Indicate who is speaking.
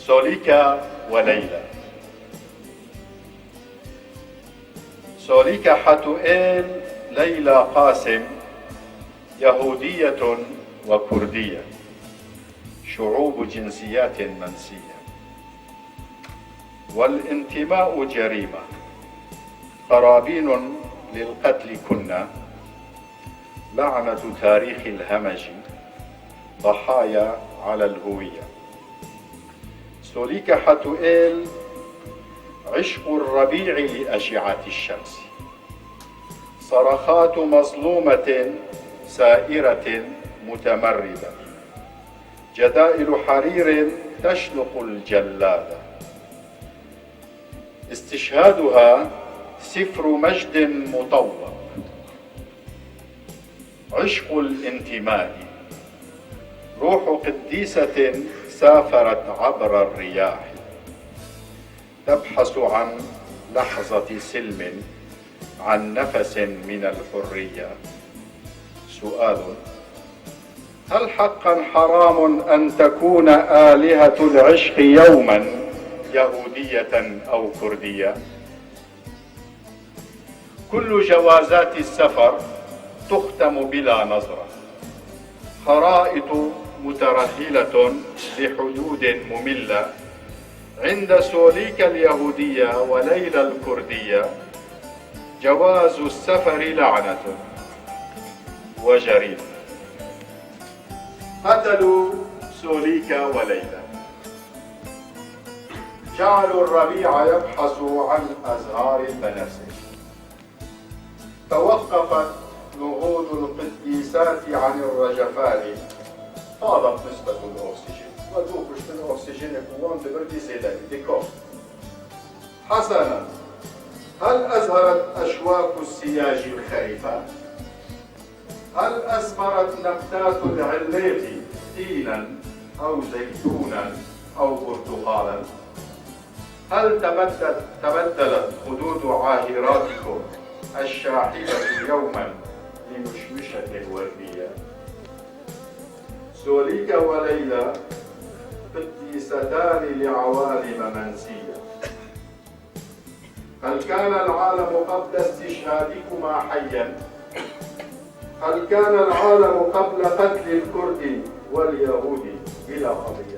Speaker 1: سوليكا وليلى. سوليكا حتوئيل ليلى قاسم يهودية وكردية، شعوب جنسيات منسية، والانتماء جريمة، قرابين للقتل كنا، لعنة تاريخ الهمج، ضحايا على الهوية. سوليكا حتوئيل عشق الربيع لأشعة الشمس، صرخات مظلومة سائرة متمردة، جدائل حرير تشنق الجلادة، استشهادها سفر مجد مطوب، عشق الانتماء، روح قديسة سافرت عبر الرياح، تبحث عن لحظة سلم، عن نفس من الحرية. سؤال: هل حقا حرام أن تكون آلهة العشق يوما يهودية أو كردية؟ كل جوازات السفر تختم بلا نظرة، خرائط مترهلة لحدود مملة. عند سوليكا اليهودية وليلى الكردية جواز السفر لعنة وجريمة. قتلوا سوليكا وليلى، جعلوا الربيع يبحث عن أزهار البنفسج، توقفت نهوض القديسات عن الرجفان، طالت نسبة الأكسجين ودوبش الأكسجين كوان تبردي زيدان ديكور. حسنا، هل أزهرت أشواك السياج الخريفة؟ هل أثمرت نبتات العليق تينا أو زيتونا أو برتقالا؟ هل تبدلت خدود عاهراتكم الشاحبة يوما لمشمشة وردية؟ سوليكا وليلى قديستان لعوالم منسية. هل كان العالم قبل استشهادكما حيا؟ هل كان العالم قبل قتل الكرد واليهود بلا قضية؟